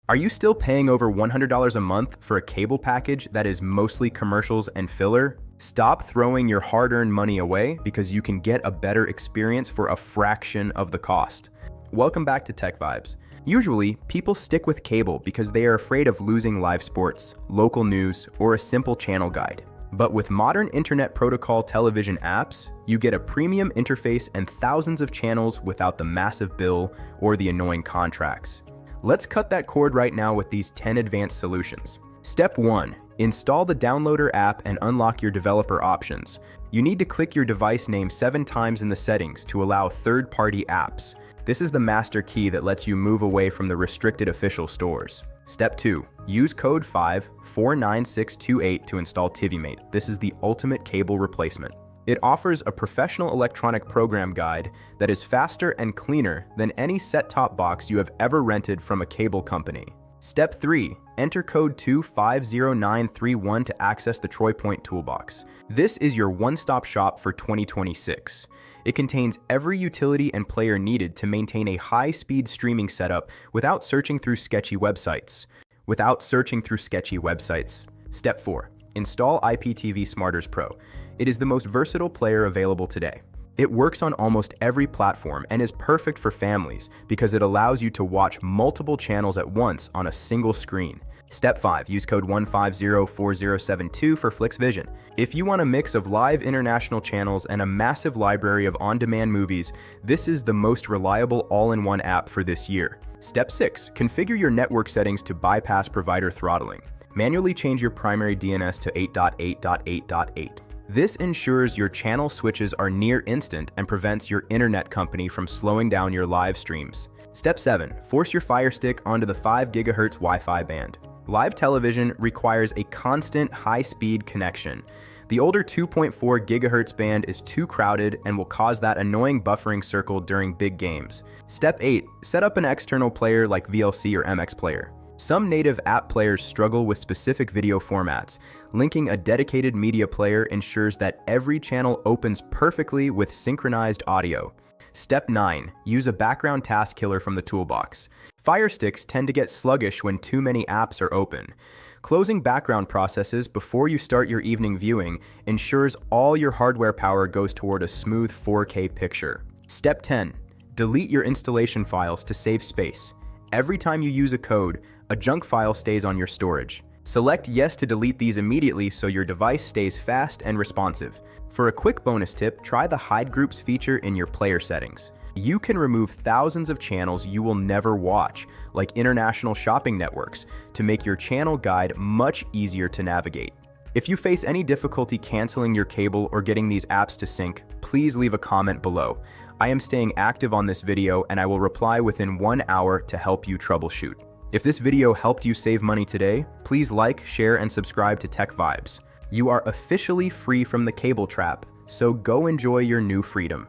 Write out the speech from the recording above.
Are you still paying over $100 a month for a cable package that is mostly commercials and filler? Stop throwing your hard-earned money away because you can get a better experience for a fraction of the cost. Welcome back to TechVibes. Usually, people stick with cable because they are afraid of losing live sports, local news, or a simple channel guide. But with modern internet protocol television apps, you get a premium interface and thousands of channels without the massive bill or the annoying contracts. Let's cut that cord right now with these 10 advanced solutions. Step 1. Install the downloader app and unlock your developer options. You need to click your device name 7 times in the settings to allow third-party apps. This is the master key that lets you move away from the restricted official stores. Step 2. Use code 549628 to install TVMate. This is the ultimate cable replacement. It offers a professional electronic program guide that is faster and cleaner than any set-top box you have ever rented from a cable company. Step 3. Enter code 250931 to access the TroyPoint Toolbox. This is your one-stop shop for 2026. It contains every utility and player needed to maintain a high-speed streaming setup without searching through sketchy websites. Step 4. Install IPTV Smarters Pro. It is the most versatile player available today. It works on almost every platform and is perfect for families because it allows you to watch multiple channels at once on a single screen. Step 5. Use code 1504072 for FlixVision. If you want a mix of live international channels and a massive library of on-demand movies, this is the most reliable all-in-one app for this year. Step 6. Configure your network settings to bypass provider throttling. Manually change your primary DNS to 8.8.8.8. This ensures your channel switches are near instant and prevents your internet company from slowing down your live streams. Step 7. Force your Fire Stick onto the 5 GHz Wi-Fi band. Live television requires a constant high-speed connection. The older 2.4 GHz band is too crowded and will cause that annoying buffering circle during big games. Step 8. Set up an external player like VLC or MX Player. Some native app players struggle with specific video formats. Linking a dedicated media player ensures that every channel opens perfectly with synchronized audio. Step 9. Use a background task killer from the toolbox. Fire Sticks tend to get sluggish when too many apps are open. Closing background processes before you start your evening viewing ensures all your hardware power goes toward a smooth 4K picture. Step 10. Delete your installation files to save space. Every time you use a code, a junk file stays on your storage. Select yes to delete these immediately so your device stays fast and responsive. For a quick bonus tip, try the Hide Groups feature in your player settings. You can remove thousands of channels you will never watch, like international shopping networks, to make your channel guide much easier to navigate. If you face any difficulty canceling your cable or getting these apps to sync, please leave a comment below. I am staying active on this video and I will reply within 1 hour to help you troubleshoot. If this video helped you save money today, please like, share, and subscribe to TechVibes. You are officially free from the cable trap, so go enjoy your new freedom.